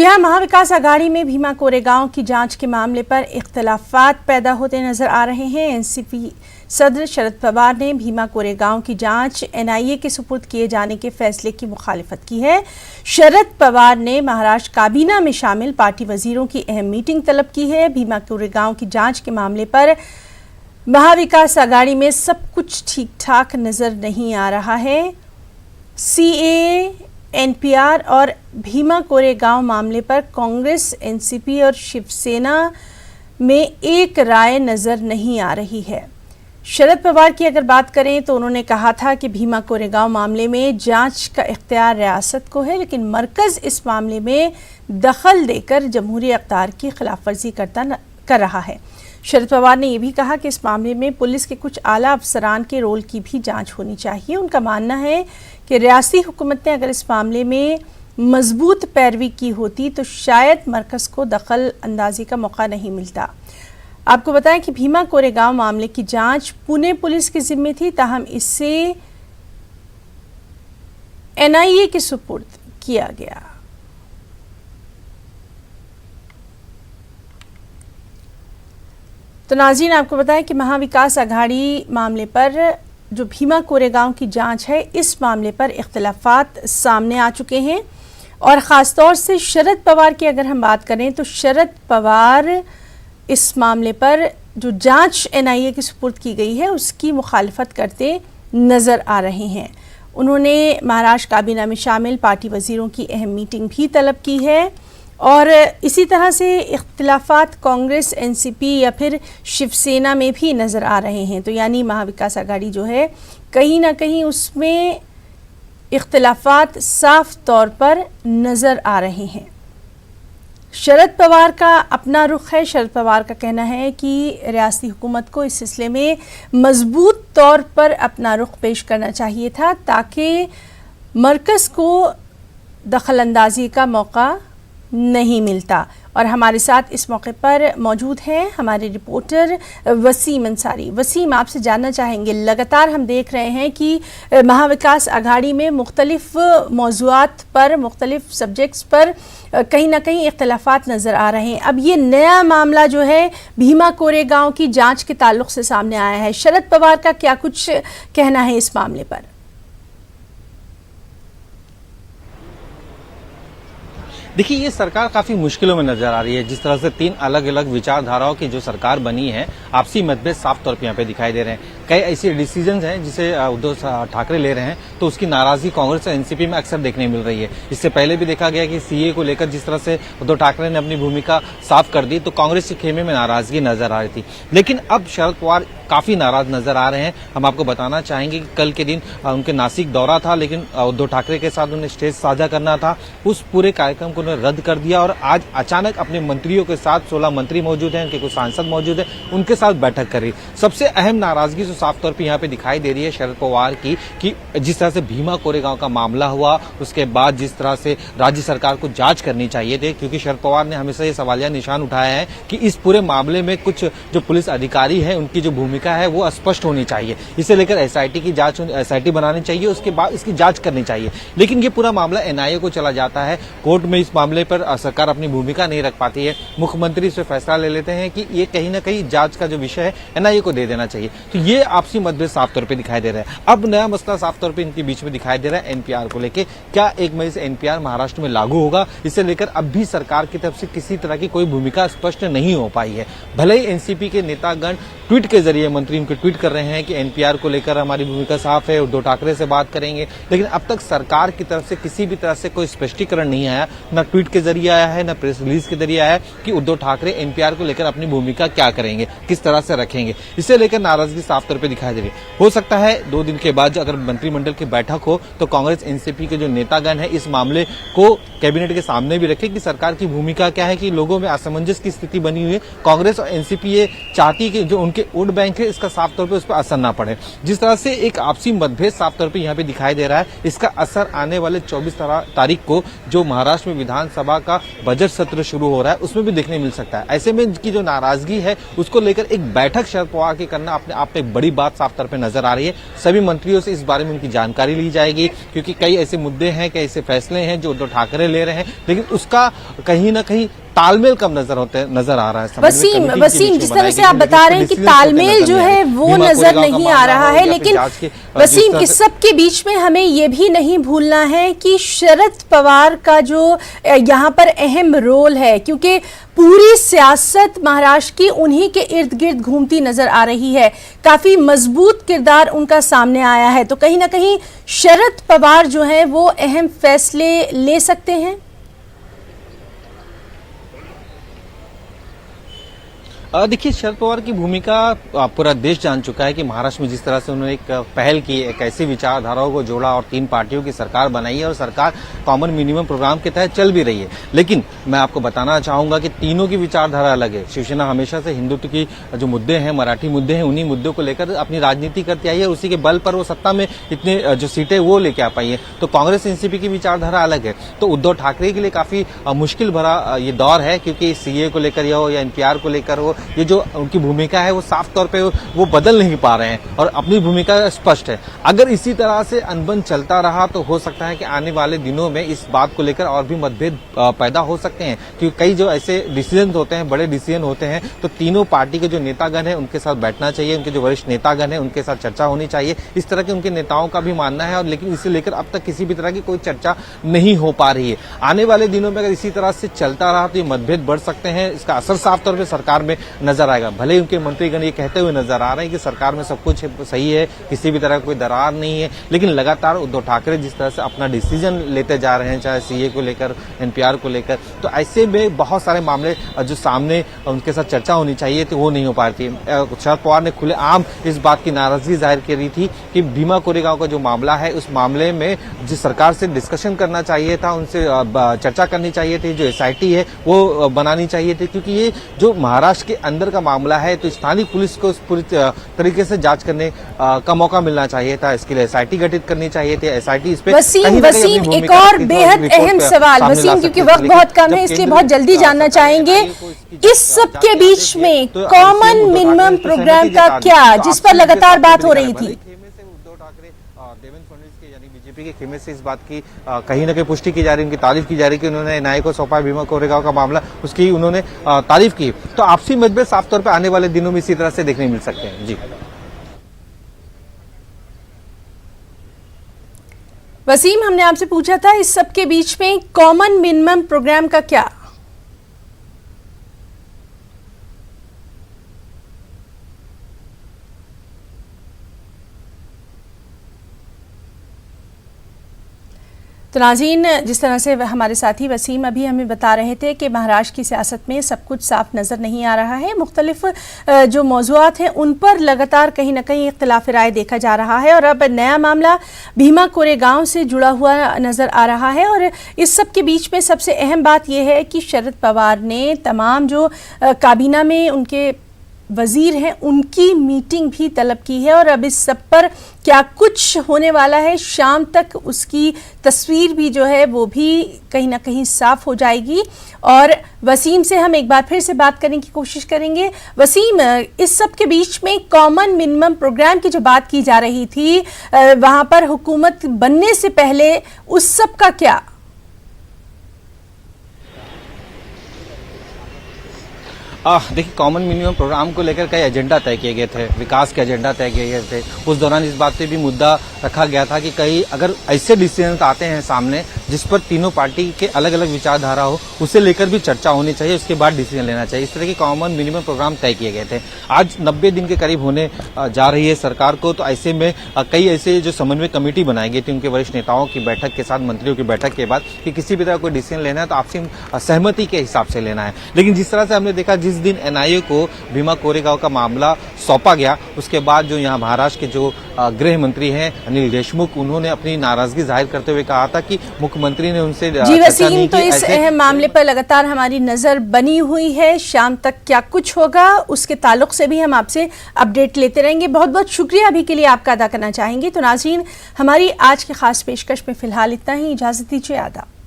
जहां महाविकास आघाड़ी में भीमा कोरेगांव की जांच के मामले पर इख्तिलाफात पैदा होते नजर आ रहे हैं। एनसीपी सदर शरद पवार ने भीमा कोरेगांव की जांच एनआईए के सुपुर्द किए जाने के फैसले की मुखालिफत की है। शरद पवार ने महाराष्ट्र काबीना में शामिल पार्टी वजीरों की अहम मीटिंग तलब की है। भीमा कोरेगांव की जांच के मामले पर महाविकास आघाड़ी में सब कुछ ठीक ठाक नजर नहीं आ रहा है। सीए, एनपीआर और भीमा कोरेगांव मामले पर कांग्रेस, एनसीपी और शिवसेना में एक राय नजर नहीं आ रही है। शरद पवार की अगर बात करें तो उन्होंने कहा था कि भीमा कोरेगांव मामले में जांच का इख्तियार रियासत को है, लेकिन मरकज इस मामले में दखल देकर जमहूरी इक़्तिदार की खिलाफवर्जी कर रहा है। शरद पवार ने यह भी कहा कि इस मामले में पुलिस के कुछ आला अफसरान के रोल की भी जांच होनी चाहिए। उनका मानना है कि रियासती हुकूमत ने अगर इस मामले में मजबूत पैरवी की होती तो शायद मरकज को दखल अंदाजी का मौका नहीं मिलता। आपको बताएं कि भीमा कोरेगांव मामले की जांच पुणे पुलिस के जिम्मे थी, ताहम इसे एनआईए के सुपुर्द किया गया। तो नाज़रीन, आपको बताएं कि महाविकास आघाड़ी मामले पर जो भीमा कोरेगांव की जांच है, इस मामले पर इख्तिलाफात सामने आ चुके हैं और ख़ास तौर से शरद पवार की अगर हम बात करें तो शरद पवार इस मामले पर जो जांच एनआईए की सुपुर्द की गई है उसकी मुखालफत करते नज़र आ रहे हैं। उन्होंने महाराष्ट्र काबीना में शामिल पार्टी वजीरों की अहम मीटिंग भी तलब की है और इसी तरह से इख्तिलाफात कांग्रेस, एनसीपी या फिर शिवसेना में भी नज़र आ रहे हैं। तो यानी महाविकास आघाड़ी जो है कहीं ना कहीं उसमें इख्तिलाफात साफ तौर पर नज़र आ रहे हैं। शरद पवार का अपना रुख है। शरद पवार का कहना है कि रियासती हुकूमत को इस सिलसिले में मजबूत तौर पर अपना रुख पेश करना चाहिए था ताकि मरकज़ को दखल अंदाजी का मौका नहीं मिलता। और हमारे साथ इस मौके पर मौजूद हैं हमारे रिपोर्टर वसीम अंसारी। वसीम, आपसे जानना चाहेंगे, लगातार हम देख रहे हैं कि महाविकास आघाड़ी में मुख्तलिफ मौज़ूआत पर, मुख्तलिफ सब्जेक्ट्स पर कहीं ना कहीं इख्तिलाफात नज़र आ रहे हैं। अब ये नया मामला जो है भीमा कोरेगांव की जांच के ताल्लुक से सामने आया है, शरद पवार का क्या कुछ कहना है इस मामले पर? देखिए, ये सरकार काफी मुश्किलों में नजर आ रही है। जिस तरह से तीन अलग अलग विचारधाराओं की जो सरकार बनी है, आपसी मतभेद साफ तौर पर यहाँ पे दिखाई दे रहे हैं। कई ऐसे डिसीजन हैं जिसे उद्धव ठाकरे ले रहे हैं तो उसकी नाराजगी कांग्रेस और एनसीपी में अक्सर देखने मिल रही है। इससे पहले भी देखा गया कि सीए को लेकर जिस तरह से उद्धव ठाकरे ने अपनी भूमिका साफ कर दी तो कांग्रेस के खेमे में नाराजगी नजर आ रही थी, लेकिन अब शरद पवार काफी नाराज नजर आ रहे हैं। हम आपको बताना चाहेंगे कि कल के दिन उनके नासिक दौरा था, लेकिन उद्धव ठाकरे के साथ उन्हें स्टेज साझा करना था, उस पूरे कार्यक्रम को उन्होंने रद्द कर दिया और आज अचानक अपने मंत्रियों के साथ 16 मंत्री मौजूद हैं, उनके कुछ सांसद मौजूद हैं, उनके साथ बैठक करी। सबसे अहम नाराजगी जो साफ तौर पर यहाँ पे दिखाई दे रही है शरद पवार की कि जिस तरह से भीमा कोरेगांव का मामला हुआ, उसके बाद जिस तरह से राज्य सरकार को जांच करनी चाहिए थी, क्योंकि शरद पवार ने हमेशा ये सवालिया निशान उठाया है कि इस पूरे मामले में कुछ जो पुलिस अधिकारी है उनकी जो भूमिका है वो स्पष्ट होनी चाहिए। इसे लेकर एसआईटी की जांच, एसआईटी बनानी चाहिए, उसके बाद इसकी जांच करनी चाहिए। लेकिन ये पूरा मामला एनआईए को चला जाता है। कोर्ट में इस मामले पर सरकार अपनी भूमिका नहीं रख पाती है। मुख्यमंत्री इस पर फैसला ले लेते हैं कि ये कहीं ना कहीं जांच का जो विषय है एनआईए को दे देना चाहिए। तो ये आपसी मतभेद साफ तौर पे दिखाई दे रहा है। अब नया मसला साफ तौर पे इनके बीच में दिखाई दे रहा है एनपीआर को लेकर। क्या 1 मई से एनपीआर महाराष्ट्र में लागू होगा? इसे लेकर अब भी सरकार की तरफ से किसी तरह की कोई भूमिका स्पष्ट नहीं हो पाई है। भले ही एनसीपी के नेतागण ट्वीट के जरिए, मंत्री उनके ट्वीट कर रहे हैं कि एनपीआर को लेकर हमारी भूमिका साफ है, उद्धव ठाकरे से बात करेंगे, लेकिन अब तक सरकार की तरफ से किसी भी तरह से कोई स्पष्टीकरण नहीं आया। न ट्वीट के जरिए आया है, न प्रेस रिलीज के जरिए आया है कि उद्धव ठाकरे एनपीआर को लेकर अपनी भूमिका क्या करेंगे, किस तरह से रखेंगे। इसे लेकर नाराजगी साफ तौर पर दिखाई दे रही है। हो सकता है 2 दिन के बाद अगर मंत्रिमंडल की बैठक हो तो कांग्रेस, एनसीपी के जो नेतागण है इस मामले को कैबिनेट के सामने भी रखे कि सरकार की भूमिका क्या है, कि लोगों में असमंजस की स्थिति बनी हुई है। कांग्रेस और एनसीपी ये चाहती है कि जो उनके वोट बैंक है इसका साफ तौर पर उस पर असर ना पड़े। जिस तरह से एक आपसी मतभेद साफ तौर पर यहाँ पे दिखाई दे रहा है, इसका असर आने वाले 24 तारीख को जो महाराष्ट्र में विधानसभा का बजट सत्र शुरू हो रहा है उसमें भी देखने मिल सकता है। ऐसे में इनकी जो नाराजगी है उसको लेकर एक बैठक शरद पवार की करना अपने आप में बड़ी बड़ी बात साफ तौर पे नजर आ रही है। सभी मंत्रियों से इस बारे में उनकी जानकारी ली जाएगी, क्योंकि कई ऐसे मुद्दे हैं, कई ऐसे फैसले हैं जो उद्धव ठाकरे ले रहे हैं, लेकिन उसका कहीं ना कहीं तालमेल कम नजर आ रहा है। वसीम, जिस तरह से आप बता रहे हैं कि तालमेल जो है वो नजर नहीं आ रहा है, लेकिन वसीम, इस सब के बीच में हमें ये भी नहीं भूलना है कि शरद पवार का जो यहाँ पर अहम रोल है, क्योंकि पूरी सियासत महाराष्ट्र की उन्हीं के इर्द गिर्द घूमती नजर आ रही है। काफी मजबूत किरदार उनका सामने आया है, तो कहीं ना कहीं शरद पवार जो है वो अहम फैसले ले सकते हैं। देखिए, शरद पवार की भूमिका पूरा देश जान चुका है कि महाराष्ट्र में जिस तरह से उन्होंने एक पहल की, एक ऐसी विचारधाराओं को जोड़ा और 3 पार्टियों की सरकार बनाई है और सरकार कॉमन मिनिमम प्रोग्राम के तहत चल भी रही है। लेकिन मैं आपको बताना चाहूंगा कि तीनों की विचारधारा अलग है। शिवसेना हमेशा से हिंदुत्व की जो मुद्दे हैं, मराठी मुद्दे हैं, उन्हीं मुद्दों को लेकर अपनी राजनीति करती आई है। उसी के बल पर वो सत्ता में इतने जो सीटें वो लेके आ पाई है। तो कांग्रेस एनसीपी की विचारधारा अलग है। तो उद्धव ठाकरे के लिए काफी मुश्किल भरा ये दौर है, क्योंकि सीए को लेकर हो या एनपीआर को लेकर हो, ये जो उनकी भूमिका है वो साफ तौर पे वो बदल नहीं पा रहे हैं और अपनी भूमिका स्पष्ट है। अगर इसी तरह से अनबन चलता रहा तो हो सकता है कि आने वाले दिनों में इस बात को लेकर और भी मतभेद पैदा हो सकते हैं, क्योंकि कई जो ऐसे डिसीजन होते हैं, बड़े डिसीजन होते हैं, तो तीनों पार्टी के जो नेतागण हैं उनके साथ बैठना चाहिए, उनके जो वरिष्ठ नेतागण हैं उनके साथ चर्चा होनी चाहिए। इस तरह के उनके नेताओं का भी मानना है, और लेकिन इसे लेकर अब तक किसी भी तरह की कोई चर्चा नहीं हो पा रही है। आने वाले दिनों में अगर इसी तरह से चलता रहा तो ये मतभेद बढ़ सकते हैं। इसका असर साफ तौर पर सरकार में नजर आएगा। भले ही उनके मंत्रीगण ये कहते हुए नजर आ रहे हैं कि सरकार में सब कुछ सही है, किसी भी तरह कोई दरार नहीं है, लेकिन लगातार उद्धव ठाकरे जिस तरह से अपना डिसीजन लेते जा रहे हैं, चाहे सीए को लेकर, एनपीआर को लेकर, तो ऐसे में बहुत सारे मामले जो सामने उनके साथ चर्चा होनी चाहिए तो वो नहीं हो पाती। शरद पवार ने खुलेआम इस बात की नाराजगी जाहिर करी थी कि भीमा कोरेगांव का जो मामला है, उस मामले में जिस सरकार से डिस्कशन करना चाहिए था, उनसे चर्चा करनी चाहिए थी, जो एसआईटी है वो बनानी चाहिए थी, क्योंकि ये जो महाराष्ट्र के अंदर का मामला है तो स्थानीय पुलिस को पूरी तरीके से जांच करने का मौका मिलना चाहिए था। इसके लिए एसआईटी गठित करनी चाहिए थी। एसआईटी इस पे वसीम, एक और बेहद अहम सवाल वसीम, क्योंकि वक्त बहुत कम है इसलिए बहुत जल्दी जानना चाहेंगे, इस सब के बीच में कॉमन मिनिमम प्रोग्राम का क्या, जिस पर लगातार बात हो रही थी। देवेंद्र फडणवीस के यानी बीजेपी के खेमे से इस बात की कहीं ना कहीं पुष्टि की जा रही है, उनकी तारीफ की जा रही है कि उन्होंने एनआईए को सौंपा भीमा कोरेगांव का मामला, उसकी उन्होंने तारीफ की। तो आपसी मतभेद साफ तौर पे आने वाले दिनों में इसी तरह से देखने मिल सकते हैं। जी वसीम, हमने आपसे पूछा था इस सब के बीच में कॉमन मिनिमम प्रोग्राम का क्या? तो नाज़रीन, जिस तरह से हमारे साथी वसीम अभी हमें बता रहे थे कि महाराष्ट्र की सियासत में सब कुछ साफ नज़र नहीं आ रहा है, मुख्तलिफ जो मौज़ूआत हैं उन पर लगातार कहीं ना कहीं इख्तिलाफ राय देखा जा रहा है, और अब नया मामला भीमा कोरेगांव से जुड़ा हुआ नज़र आ रहा है। और इस सब के बीच में सबसे अहम बात यह है कि शरद पवार ने तमाम जो काबीना में उनके वजीर हैं उनकी मीटिंग भी तलब की है, और अब इस सब पर क्या कुछ होने वाला है, शाम तक उसकी तस्वीर भी जो है वो भी कहीं ना कहीं साफ हो जाएगी। और वसीम से हम एक बार फिर से बात करने की कोशिश करेंगे। वसीम, इस सब के बीच में कॉमन मिनिमम प्रोग्राम की जो बात की जा रही थी वहां पर हुकूमत बनने से पहले, उस सब का क्या? देखिए, कॉमन मिनिमम प्रोग्राम को लेकर कई एजेंडा तय किए गए थे, विकास के एजेंडा तय किए गए थे। उस दौरान इस बात पे भी मुद्दा रखा गया था कि कई अगर ऐसे डिसीजन आते हैं सामने जिस पर तीनों पार्टी के अलग अलग विचारधारा हो, उसे लेकर भी चर्चा होनी चाहिए, उसके बाद डिसीजन लेना चाहिए। इस तरह के कॉमन मिनिमम प्रोग्राम तय किए गए थे। आज 90 दिन के करीब होने जा रही है सरकार को, तो ऐसे में कई ऐसे जो समन्वय कमेटी बनाई गई थी उनके वरिष्ठ नेताओं की बैठक के साथ, मंत्रियों की बैठक के बाद, कि किसी भी तरह कोई डिसीजन लेना है तो आपसी सहमति के हिसाब से लेना है। लेकिन जिस तरह से हमने देखा, जिस दिन एनआईए को भीमा कोरेगांव का मामला सौंपा गया, उसके बाद जो यहाँ महाराष्ट्र के जो गृह मंत्री हैं अनिल देशमुख, उन्होंने अपनी नाराजगी जाहिर करते हुए कहा था कि मुख्यमंत्री ने उनसे जी वसीम, तो इस अहम मामले पर लगातार हमारी नजर बनी हुई है। शाम तक क्या कुछ होगा उसके ताल्लुक से भी हम आपसे अपडेट लेते रहेंगे। बहुत बहुत शुक्रिया अभी के लिए आपका अदा करना चाहेंगे। तो नाज़रीन, हमारी आज की खास पेशकश में फिलहाल इतना ही। इजाजत दीजिए, आदाब।